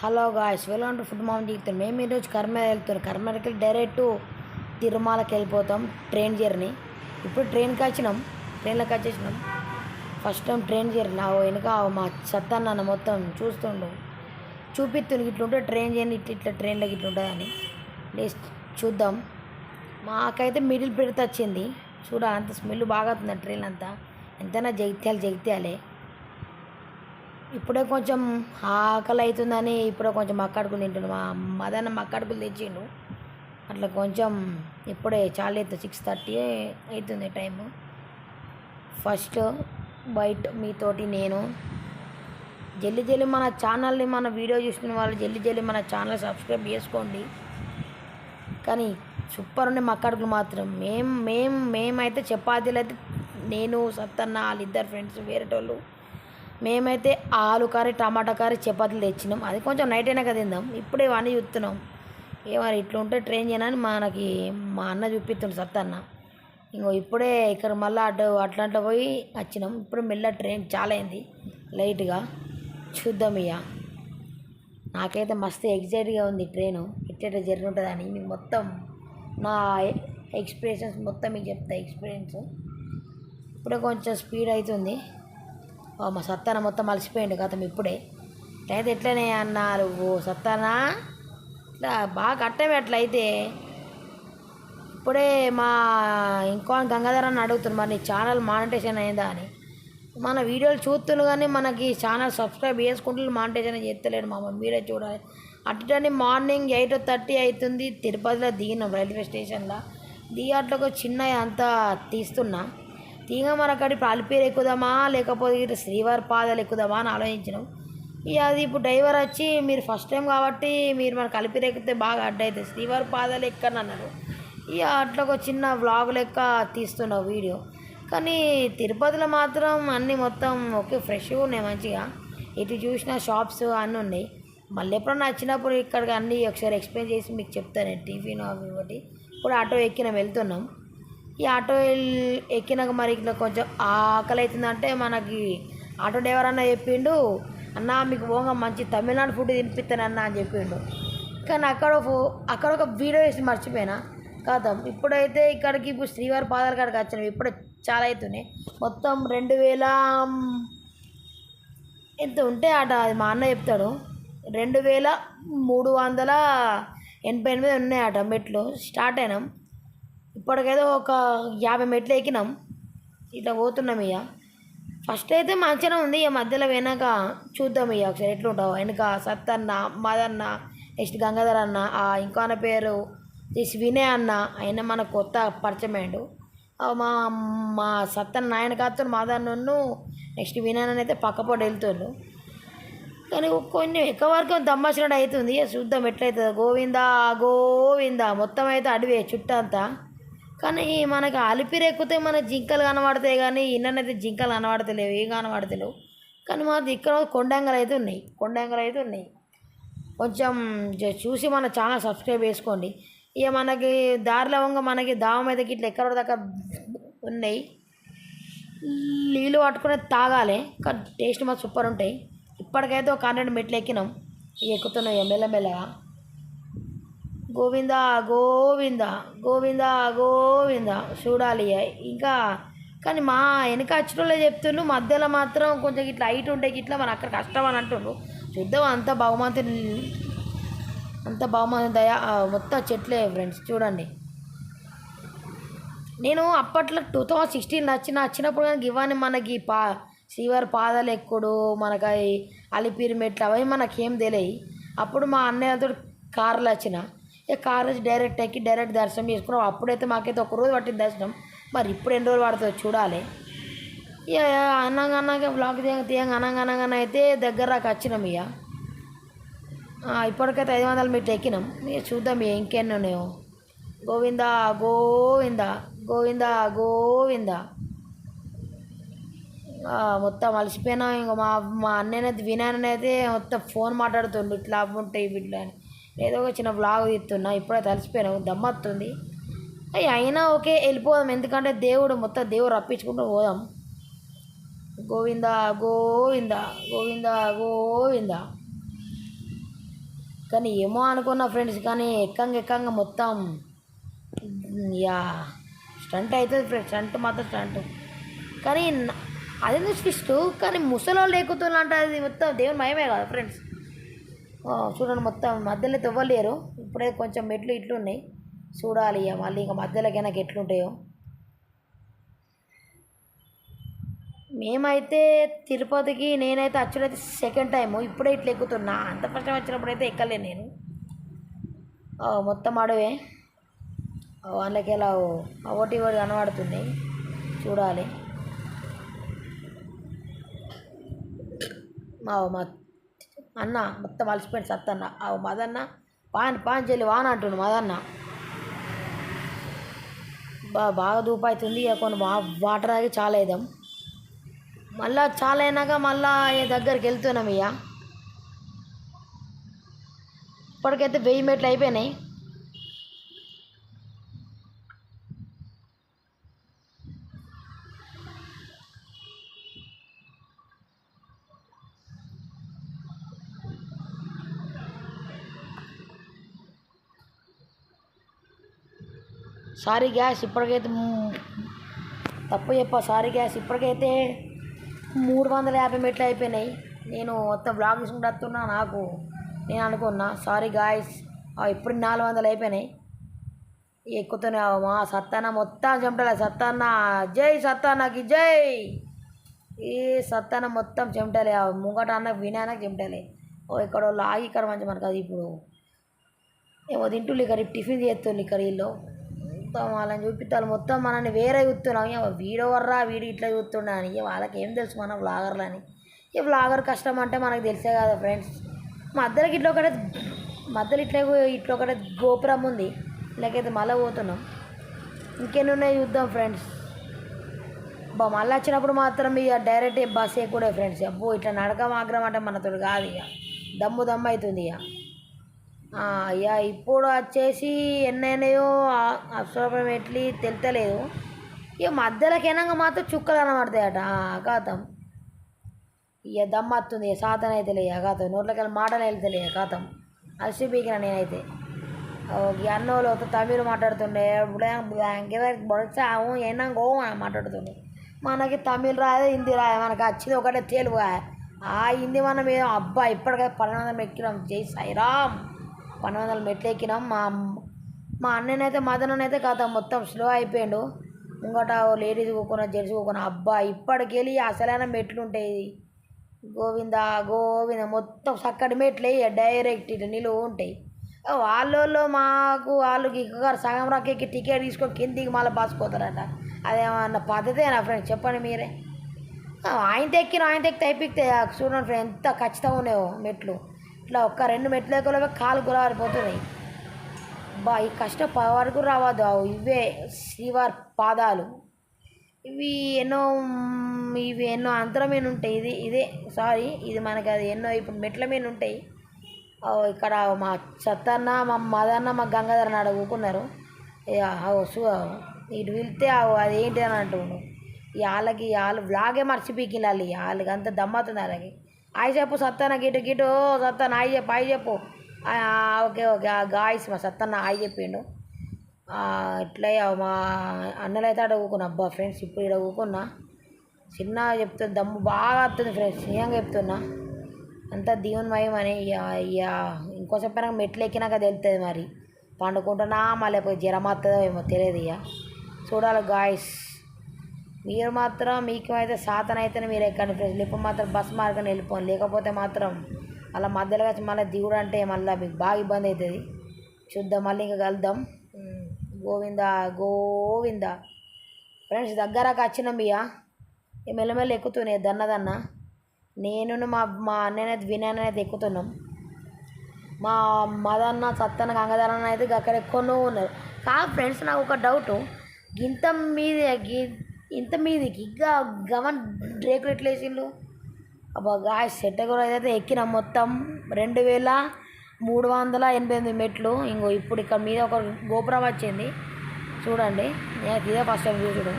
Hello guys, welcome to food mom జీవితం. మేము ఈరోజు కర్మేర వెళ్తున్నాం. కర్మేరకి డైరెక్ట్ తిరుమలకి వెళ్ళిపోతాం. Train journey. ఇప్పుడు ట్రైన్కి వచ్చేసినాం. First time train journey. వెనుక మా సత్తన్న మొత్తం చూపిస్తుంది ఇట్లుంటే ట్రైన్ జర్నీ ఇట్లా ట్రైన్లోకి ఇట్లుంటుందని. నెక్స్ట్ చూద్దాం. మాకైతే మిడిల్ పెడితే వచ్చింది. అంత స్మెల్ బాగా అవుతుంది ట్రైన్ అంతా. ఎంతైనా జగిత్యాలే. ఇప్పుడే కొంచెం ఆకలి అవుతుందని ఇప్పుడే కొంచెం మక్కడుకులు తింటుండు. మా మదన్న మక్కడుకులు తెచ్చిండు. అట్లా కొంచెం ఇప్పుడే చాలా 6:30 అవుతుంది టైము. ఫస్ట్ బయట మీతోటి నేను జల్లి మన ఛానల్ని మన వీడియో చూస్తున్న వాళ్ళు జల్లి మన ఛానల్ సబ్స్క్రైబ్ చేసుకోండి. కానీ సూపర్ ఉండే మక్కడుకులు మాత్రం మేమైతే చపాతీలు అయితే నేను సత్తన్న వాళ్ళిద్దరు ఫ్రెండ్స్ వేరేటోళ్ళు మేమైతే ఆలు కర్రీ టమాటా కర్రీ చపాతీలు తెచ్చినాం. అది కొంచెం నైట్ అయినాక తిందాం. ఇప్పుడే ఇవన్నీ చూస్తున్నాం. ఏమని ఇట్లా ఉంటే ట్రైన్ చేయనని మనకి మా అన్న చూపిస్తుండు సత్తన్న. ఇప్పుడే ఇక్కడ మళ్ళీ అట్లా పోయి వచ్చినాం. ఇప్పుడు మెల్ల ట్రైన్ చాలా అయింది లైట్గా. చూద్దాం ఇక. నాకైతే మస్తు ఎగ్జైట్గా ఉంది ట్రైను ఎట్లా జర్నీ ఉంటుందని. మీకు మొత్తం నా ఎక్స్పీరియన్స్ మొత్తం మీకు చెప్తా. ఎక్స్పీరియన్స్ ఇప్పుడే కొంచెం స్పీడ్ అవుతుంది. మా సత్తాన మొత్తం అలసిపోయిండు గతం. ఇప్పుడే అయితే ఎట్లనే అన్నారు సత్తానా ఇట్లా బాగా కట్టమే. అట్లయితే ఇప్పుడే మా ఇంకో గంగాధర్ అని అడుగుతున్నారు, మరి నీ ఛానల్ మానిటైజేషన్ అయిందా అని. మన వీడియోలు చూస్తున్నారు కానీ మనకి ఛానల్ సబ్స్క్రైబ్ చేసుకుంటూ మానిటైజేషన్ చేస్తలేడు. మీరే చూడాలి. అట్లని మార్నింగ్ 8:30 అవుతుంది. తిరుపతిలో దిగినాం రైల్వే స్టేషన్లో. దిగట్లో ఒక చిన్న అంతా తీస్తున్నా. తీగ మనకడి అలిపిరి ఎక్కుదామా లేకపోతే శ్రీవారి పాదాలు ఎక్కుదామా అని ఆలోచించినాం. ఇక అది ఇప్పుడు డ్రైవర్ వచ్చి మీరు ఫస్ట్ టైం కాబట్టి మీరు మనకు అలిపిరి ఎక్కితే బాగా అడ్డవుతుంది, శ్రీవారి పాదాలు ఎక్కని అన్నారు. ఇక అట్లా ఒక చిన్న వ్లాగ్ లెక్క తీస్తున్నావు వీడియో. కానీ తిరుపతిలో మాత్రం అన్నీ మొత్తం ఓకే ఫ్రెష్గా ఉన్నాయి మంచిగా. ఎటు చూసిన షాప్స్ అన్నీ ఉన్నాయి. మళ్ళీ ఎప్పుడన్నా వచ్చినప్పుడు ఇక్కడికి అన్నీ ఒకసారి ఎక్స్ప్లెయిన్ చేసి మీకు చెప్తాను. టిఫిన్ అవి ఒకటి. ఇప్పుడు ఆటో ఎక్కినాం వెళ్తున్నాం. ఈ ఆటో ఎక్కినాక మరి ఇట్లా కొంచెం ఆకలి అవుతుందంటే మనకి ఆటో డ్రైవర్ అన్న చెప్పిండు, అన్న మీకు పోగా మంచి తమిళనాడు ఫుడ్ తినిపిస్తానన్న అని చెప్పిండు. కానీ అక్కడ ఒక వీడియో వేసి మర్చిపోయినా కాదు. ఇప్పుడైతే ఇక్కడికి ఇప్పుడు శ్రీవారి పాదాల కాడికి వచ్చినాం. ఇప్పుడు చాలా అవుతున్నాయి. మొత్తం 2000 ఎంత ఉంటే ఆట అది మా అన్న చెప్తాడు. 2388 ఉన్నాయట మెట్లు. స్టార్ట్ అయినాం. ఇప్పటికైతే ఒక 50 మెట్లు ఎక్కినాం. ఇట్లా పోతున్నాం. ఇక ఫస్ట్ అయితే మంచిగా ఉంది. ఇక మధ్యలో వెనక చూద్దాం ఇక ఒకసారి ఎట్లుంటావు. వెనక సత్తన్న, మదన్న, నెక్స్ట్ గంగాధర్ అన్న, ఇంకో అన్న పేరు వినయ్ అన్న. ఆయన మనకు కొత్త పరిచయం అయ్యాడు. మా సత్తన్న ఆయన కాదు మదన్నను నెక్స్ట్ వినయ్ అన్న అయితే పక్కపోటు వెళ్తుండ్రు. కానీ కొన్ని ఎక్కువ వరకు దమ్మాసినట్టు అవుతుంది. చూద్దాం ఎట్లయితుంది. గోవిందా మొత్తం అయితే అడివే చుట్టంతా. కానీ మనకు అలిపిరి ఎక్కితే మన జింకలు కనబడతాయి కానీ ఇన్ననైతే జింకలు కనబడతలేవు, ఏం కనబడతలేవు. కానీ మాది ఇక్కడ కొండంగలు అయితే ఉన్నాయి. కొంచెం చూసి మన ఛానల్ సబ్స్క్రైబ్ చేసుకోండి. ఇక మనకి దారిలో మనకి దావం అయితే ఇట్లా ఎక్కడ దాకా ఉన్నాయి. నీళ్ళు పట్టుకునే తాగాలి. కానీ టేస్ట్ మాకు సూపర్ ఉంటాయి. ఇప్పటికైతే ఒక 100 మెట్లు ఎక్కినాం. ఎక్కుతున్నాయి మెల్లమెల్లగా. గోవిందా చూడాలి ఇంకా. కానీ మా వెనక వచ్చినోళ్ళే చెప్తుండ్రు మధ్యలో మాత్రం కొంచెం ఇట్లా హైట్ ఉంటాయి ఇట్లా మన అక్కడ కష్టం అని అంటుండ్రు. చూద్దాం. అంత బహుమతి దయా మొత్తం చెట్లే ఫ్రెండ్స్. చూడండి, నేను అప్పట్లో 2016 వచ్చినప్పుడు కానీ ఇవన్నీ మనకి శ్రీవారి పాదాలు ఎక్కుడు మనకి అలిపిరి మెట్లు అవి మనకేం తెలియదు. అప్పుడు మా అన్నయ్యతో కార్లో వచ్చిన. ఇక కార్ వచ్చి డైరెక్ట్ ఎక్కి డైరెక్ట్ దర్శనం చేసుకున్నాం. అప్పుడైతే మాకైతే ఒక రోజు పట్టింది దర్శనం. మరి ఇప్పుడు ఎన్ని రోజులు పడుతుందో చూడాలి. ఇక అన్నాక బ్లాక్ తీయంగా అనంగా అయితే దగ్గరకు వచ్చినాం. ఇక ఇప్పటికైతే 500 మీటర్ ఎక్కినాం. ఇక చూద్దాం ఇంకెన్ని ఉన్నాయో. గోవిందా మొత్తం అలసిపోయినా. ఇంకా మా అన్నయ్యనైతే వినాయనైతే మొత్తం ఫోన్ మాట్లాడుతుండు ఇట్లా ఉంటాయి వీటిలో అని. ఏదో ఒక చిన్న బ్లాగ్ తీస్తున్నా. ఇప్పుడైతే అలసిపోయినావు, దమ్మత్తుంది. అయినా ఓకే వెళ్ళిపోదాం. ఎందుకంటే దేవుడు రప్పించుకుంటూ పోదాం. గోవిందా కానీ ఏమో అనుకున్నా ఫ్రెండ్స్, కానీ ఎక్కంగా మొత్తం యా స్టంట్ అవుతుంది ఫ్రెండ్స్, స్టంట్ మాత్రం స్టంట్. కానీ అదే ట్విస్ట్, కానీ ముసలోళ్ళు ఎక్కుతున్నా అంటే అది మొత్తం దేవుని మయమే కదా ఫ్రెండ్స్. చూడండి మొత్తం మధ్యలో తవ్వలేరు, ఇప్పుడే కొంచెం మెట్లు ఇట్లున్నాయి. చూడాలి ఇక మళ్ళీ ఇంకా మధ్యలోకైనా ఎట్లుంటాయో. మేమైతే తిరుపతికి నేనైతే వచ్చుడైతే సెకండ్ టైము, ఇప్పుడే ఇట్లా ఎక్కుతున్నా. అంత ఫస్ట్ టైం వచ్చినప్పుడు అయితే ఎక్కలేను నేను. మొత్తం అడవే, వాళ్ళకి ఎలా ఒకటి కనబడుతుంది, చూడాలి. మా అన్న మొత్తం అలసిపోయింది సత్తన్న. మదన్న పాన్ చెల్లి వాన అంటుండు మదన్న. బాగా దూపు అవుతుంది, ఇక కొన్ని వాటర్ తాగి చాలా వేద్దాం. మళ్ళా చాలా అయినాక మళ్ళా దగ్గరికి వెళ్తున్నాం. ఇక ఇప్పటికైతే 1000 మెట్లు అయిపోయినాయి. సారీ గ్యాస్, ఇప్పటికైతే తప్పు చెప్పా, సారీ గ్యాస్. ఇప్పటికైతే 350 మెట్లు అయిపోయినాయి. నేను మొత్తం బ్లాగ్ తీసుకుంటూ వస్తున్నా, నాకు నేను అనుకున్నా. సారీ గాయస్, ఇప్పుడు 400 అయిపోయినాయి. ఎక్కుతూనే మా సత్తాన మొత్తం చెమటలే. సత్తాన్న జై, సత్తాన్నకి జై. ఈ సత్తాన మొత్తం చెమటలే, ముంగట అన్న వినాయనకి చెమటలే. ఇక్కడ వాళ్ళు ఆగి ఇక్కడ మంచి మనకు అది ఇప్పుడు ఏమో తింటుళ్ళు ఇక్కడ, టిఫిన్ చేస్తుంది ఇక్కడ వీళ్ళు. మొత్తం వాళ్ళని చూపిస్తాను, మొత్తం మనల్ని వేరే చూస్తున్నాం. వీడియో వర్రా వీడియో ఇట్లా చూస్తున్నా అని వాళ్ళకి ఏం తెలుసు మన వ్లాగర్లని. ఈ వ్లాగర్ కష్టం అంటే మనకు తెలిసే కదా ఫ్రెండ్స్. మధ్యలోకి ఇట్లా ఒకటే గోపురం ఉంది, లేకైతే మళ్ళీ పోతున్నాం. ఇంకెన్ని ఉన్నాయి చూద్దాం ఫ్రెండ్స్. మళ్ళీ వచ్చినప్పుడు మాత్రం ఇక డైరెక్ట్ బస్ ఎక్కువే ఫ్రెండ్స్. అబ్బో ఇట్లా నడక మాగ్రం అంటే మనతో కాదు, ఇక దమ్ము అవుతుంది. ఇక ఇప్పుడు వచ్చేసి ఎన్నైనాయో అక్షరం ఎట్లి తెలుతలేదు. ఇక మధ్యలోకైనా మాత్రం చుక్కలు కనబడతాయట. కాతం ఇక దమ్ము వస్తుంది, సాధన అయితే లే కాతం, నోట్లకెళ్ళి మాటలు వెళ్తలే కాతం. అలసి పీకిన నేనైతే. అన్నోళ్ళు తమిళ్ మాట్లాడుతుండే, బొడచాము ఏనా గో మాట్లాడుతుండే. మనకి తమిళ్ రాదే, హిందీ రాదే, మనకి వచ్చింది ఒకటే తెలుగు. హిందీ మనం అబ్బా ఇప్పటికైతే 1200 ఎక్కినాం. జై సాయిరామ్, 1200 మెట్లు ఎక్కినాం. మా అన్ననైతే మదనైతే కాదు మొత్తం స్లో అయిపోయాడు. ముంగట లేడీస్ కూకున్నా, జెంట్స్ కూకున్నా. అబ్బా ఇప్పటికెళ్ళి అసలైన మెట్లు ఉంటాయి. గోవింద గోవింద మొత్తం చక్కటి మెట్లు డైరెక్ట్ ఇట్లా నిలువు ఉంటాయి. వాళ్ళు మాకు వాళ్ళకి సగం రక్కెక్కి టికెట్ తీసుకొని కిందికి మళ్ళీ బస్సుకోతారట. అదేమన్నా పద్ధతేనా ఫ్రెండ్స్ చెప్పండి మీరే. ఆయన ఎక్కితే అయిపోతే చూడండి ఫ్రెండ్ ఎంత ఖచ్చితంగా ఉన్నాయో మెట్లు. ఇట్లా ఒక్క 2 మెట్లు ఎక్కలేక కాలు గురారిపోతున్నాయి. ఈ కష్టం వరకు రావద్దు. ఇవే శ్రీవారి పాదాలు. ఇవి ఎన్నో అంతరం మీద ఉంటాయి. ఇదే ఇది మనకి అది ఎన్నో ఇప్పుడు మెట్ల మీద ఉంటాయి. ఇక్కడ మా సత్తన్న, మా మదన్న, మా గంగాధరని అడుగుకున్నారు. ఇటు వెళ్తే అదేంటి అని అంటుండు. వాళ్ళు బ్లాగే మర్చిపోయికిండాలి. వాళ్ళకి అంత దమ్మవుతుంది. వాళ్ళకి ఆయి చెప్పు సత్తన్న, గిటు సత్తన్న ఆయి చెప్పు. ఓకే గాయస్, మా సత్తన్న ఆయి చెప్పిండు. ఇట్లా మా అన్నలు అయితే అక్కడ ఊకున్నా. అబ్బా ఫ్రెండ్స్ ఇప్పుడు ఇక్కడ ఊకున్నా. చిన్న చెప్తుంది, దమ్ము బాగా వస్తుంది ఫ్రెండ్స్, నిజంగా చెప్తున్నా. అంతా దీవెనమయం అని. ఇంకోసేపు మెట్లు ఎక్కినాక తెలుస్తుంది మరి. పండుకుంటున్నా మళ్ళీ పోయి జ్వరం వస్తుందో ఏమో తెలియదు. చూడాలి గాయస్. మీరు మాత్రం మీకు అయితే సాధన అయితేనే మీరు ఎక్కండి ఫ్రెండ్స్. లేకపోతే మాత్రం బస్ మార్గం వెళ్ళిపోండి. లేకపోతే మాత్రం అలా మధ్యలో వచ్చి మళ్ళీ దిగుడు అంటే మళ్ళీ మీకు బాగా ఇబ్బంది అవుతుంది. చూద్దాం, మళ్ళీ ఇంకా కలుద్దాం. గోవింద గోవింద ఫ్రెండ్స్. దగ్గరకు వచ్చినాం. మెల్లమెల్ల ఎక్కుతున్నాయి దన్న. నేను మా అన్నయ్యనైతే వినయనైతే ఎక్కుతున్నాం. మా మదన్న, సత్తన్న, గంగాధరన్న అయితే అక్కడ ఎక్కువ ఉన్నారు. కాదు ఫ్రెండ్స్, నాకు ఒక డౌటు. ఇంత మీదికి గమన్ బ్రేకులు ఎట్లా వేసిండు. అబ్బా గాయ సెట్ కూడా అయితే ఎక్కినాం. మొత్తం 2388 మెట్లు. ఇప్పుడు ఇక్కడ మీద ఒక గోపురం వచ్చింది చూడండి. నేను ఇదే ఫస్ట్ టైం చూసడం.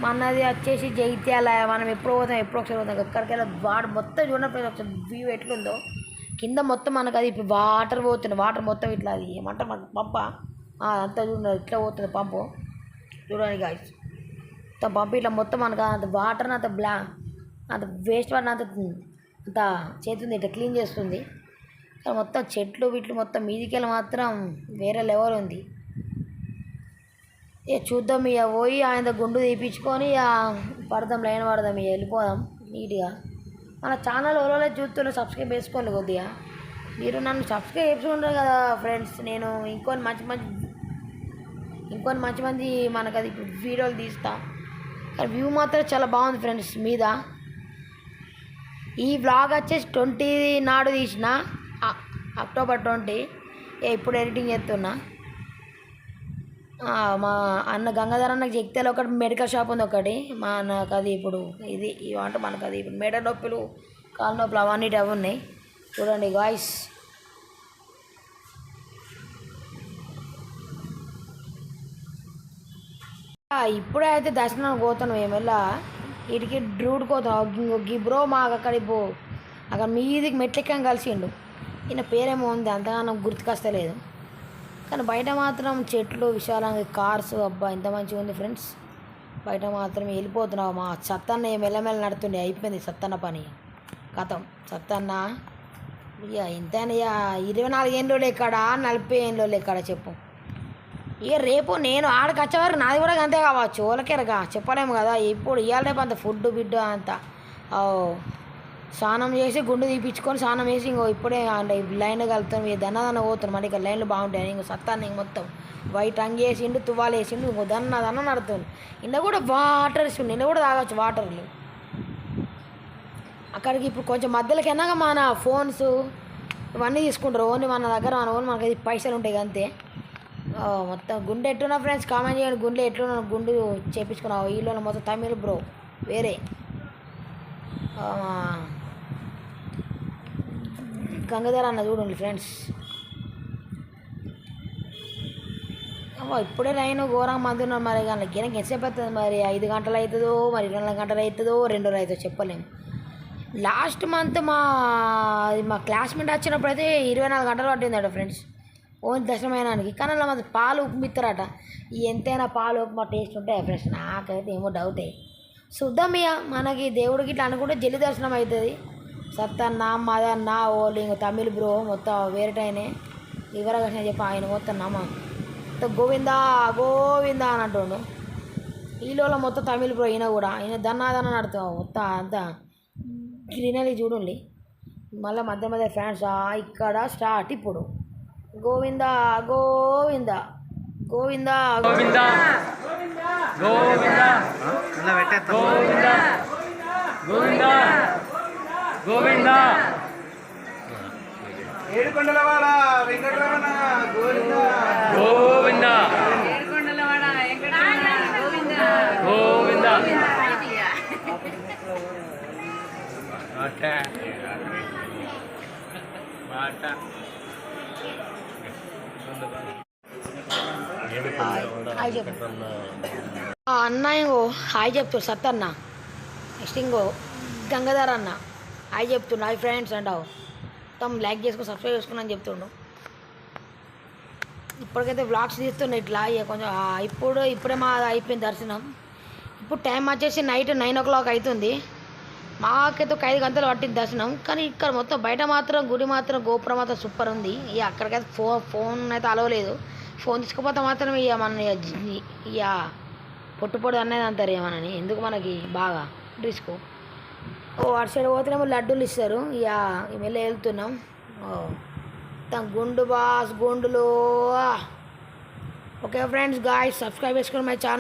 మనది వచ్చేసి జైత్యాల. మనం ఎప్పుడు పోతాం, ఎప్పుడు ఒకసారి పోతాం. ఎక్కడికి వెళ్ళి వాడు మొత్తం చూడండి ఒకసారి వ్యూ ఎట్లుందో. కింద మొత్తం మనకు అది ఇప్పుడు వాటర్ పోతుంది, వాటర్ మొత్తం ఇట్లా అది ఏమంటారు మనకు పంప అంతా చూడండి ఇట్లా పోతుంది పంపు చూడండి గాయస్. మొత్తం పంపు ఇట్లా మొత్తం మనకు అంత వాటర్ అంత అంత వేస్ట్ వాటర్ అంత చేతుంది ఇట్లా క్లీన్ చేస్తుంది. మొత్తం చెట్లు వీట్లు మొత్తం మీదికెళ్ళి మాత్రం వేరే లెవెల్ ఉంది. చూద్దాం ఇక పోయి ఆయన గుండు తీపించుకొని పడదాం, లైన్ పడదాం, ఇక వెళ్ళిపోదాం నీట్గా. మన ఛానల్ ఎవరో చూస్తున్నా సబ్స్క్రైబ్ చేసుకోండి కొద్దిగా. మీరు నన్ను సబ్స్క్రైబ్ చేసుకుంటారు కదా ఫ్రెండ్స్. నేను ఇంకొని మంచి మంచి మనకు అది ఇప్పుడు వీడియోలు తీస్తా. కానీ వ్యూ మాత్రం చాలా బాగుంది ఫ్రెండ్స్ మీద. ఈ వ్లాగ్ వచ్చేసి 20 నాడు తీసిన, అక్టోబర్ 20. ఇప్పుడు ఎడిటింగ్ చేస్తున్నా. మా అన్న గంగాధర్ అన్నకు జగిత్యాల ఒకటి మెడికల్ షాప్ ఉంది ఒకటి. నాకు అది ఇప్పుడు ఇది అంటే మనకు అది ఇప్పుడు మెడ నొప్పులు కాళ్ళ నొప్పులు అవన్నీ అవి ఉన్నాయి చూడండి గాయ్స్. ఇప్పుడే అయితే దర్శనానికి పోతాను ఏమెల్లా వీటికి డ్రూడ్కి పోతాం. బ్రో మాకు అక్కడ మీదికి మెట్లెక్కం కలిసిండు. ఈయన పేరేమో ఉంది అంతగా నాకు గుర్తుకొస్తలేదు. కానీ బయట మాత్రం చెట్లు విశాలంగా కార్స్ అబ్బా ఇంత మంచిగా ఉంది ఫ్రెండ్స్. బయట మాత్రం వెళ్ళిపోతున్నావు. మా సత్తన్న మెల్లమెల్ల నడుతుండే అయిపోయింది సత్తన్న పని కథం. సత్తన్న ఇక ఇంతైనా ఇక 24 ఏళ్ళు ఎక్కడ 40 ఏళ్ళు ఎక్కడ చెప్పు. ఇక రేపు నేను ఆడికి వచ్చేవారు నాది కూడా అంతే కావచ్చు, ఓలకేరగా చెప్పలేము కదా. ఇప్పుడు ఇవాళ రేపు అంత ఫుడ్ బిడ్డ అంతా స్నానం చేసి గుండు తీపించుకొని స్నానం చేసి ఇంకో ఇప్పుడే అంటే లైన్ కలుతాం. ఇక దన్న పోతాను మళ్ళీ ఇక్కడ లైన్లు బాగుంటాయి. ఇంకో సత్తాన్ని ఇంక మొత్తం వైట్ అంగి వేసిండు, తువ్వాలు వేసిండు, ఇంకో దన్న నడుతుంది. ఇంట్లో కూడా వాటర్ ఇస్తుంది, నిన్న కూడా తాగొచ్చు వాటర్లు. అక్కడికి ఇప్పుడు కొంచెం మధ్యలోకైనా మన ఫోన్స్ ఇవన్నీ తీసుకుంటారు. ఓన్లీ మన దగ్గర మనకి పైసలు ఉంటాయి అంతే. మొత్తం గుండె ఎట్లున్నా ఫ్రెండ్స్ కామెంట్ చేయండి. గుండె ఎట్లున్నా గుండు చేపించుకున్నావు. వీళ్ళు మొత్తం తమిళ్ బ్రో వేరే. గంగాధర్ అన్న చూడండి ఫ్రెండ్స్. ఇప్పుడే లైన్ ఘోరంగా మంది ఉన్నారు. మరి కానీ గినకి ఎంతసేపు అవుతుంది మరి? 5 గంటలు అవుతుందో మరి 2 గంటలు అవుతుందో 2 రోజులు అవుతుందో చెప్పలేము. లాస్ట్ మంత్ మా క్లాస్మేట్ వచ్చినప్పుడు అయితే 24 గంటలు పట్టిందట ఫ్రెండ్స్ ఓన్ దర్శనమైనానికి. కానీ అలా మాది పాలు ఉప్పిస్తారట. ఎంతైనా పాలు ఉప్మా టేస్ట్ ఉంటాయి ఫ్రెండ్స్. నాకైతే ఏమో డౌటే. చూద్దాం ఇక మనకి దేవుడికి ఇట్లా అనుకుంటే జల్లి దర్శనం అవుతుంది. సత్తన్న మదన్న ఓళ్ళు ఇంకో తమిళ్ బ్రో మొత్తం వేరేటైనే వివరగా చెప్పి ఆయన మొత్తం మొత్తం గోవిందా గోవిందా అని అంటుండు. వీళ్ళు మొత్తం తమిళ్ బ్రో. ఈయన కూడా ఈయన దన్న నడుతాం మొత్తం అంతా గ్రీనరీ చూడండి. మళ్ళీ మధ్య మధ్య ఫ్యాన్స్ ఇక్కడ స్టార్ట్. ఇప్పుడు గోవిందా గోవిందా గోవిందా గోవిందా గోవిందా గోవిందా గోవిందా గోవిందా ఏడుకొండలవాడ వెంకటరమణ గోవిందా గోవిందా ఏడుకొండలవాడ వెంకటరమణ గోవిందా గోవిందా. అన్న ఇంకో హాయ్ చెప్తాడు సత్తన్న. నెక్స్ట్ ఇంకో గంగాధర్ అన్న హాయ్ చెప్తుండు. హాయ్ ఫ్రెండ్స్ అంటావు మొత్తం లైక్ చేసుకుని సబ్స్క్రైబ్ చేసుకుని అని చెప్తుండు. ఇప్పటికైతే వ్లాగ్స్ తీస్తుండే ఇట్లా కొంచెం ఇప్పుడే మా అయిపోయింది దర్శనం. ఇప్పుడు టైం వచ్చేసి నైట్ 9 o'clock అవుతుంది. మాకైతే ఒక 5 గంటలు పట్టింది దర్శనం. కానీ ఇక్కడ మొత్తం బయట మాత్రం గుడి మాత్రం గోపురం మాత్రం సూపర్ ఉంది. ఇక అక్కడికైతే ఫోన్ అయితే అలవలేదు. ఫోన్ తీసుకుపోతే మాత్రం ఇక మన ఇక పొట్టు అనేది అంటారు ఏమనని. ఎందుకు మనకి బాగా రిస్క్. అటు సైడ్ పోతేనేమో లడ్డూలు ఇస్తారు. ఇక వెళ్ళి వెళ్తున్నాం. గుండు బాస్ గుండులో. ఓకే ఫ్రెండ్స్ గాయ్స్ సబ్స్క్రైబ్ చేసుకుని మై ఛానల్.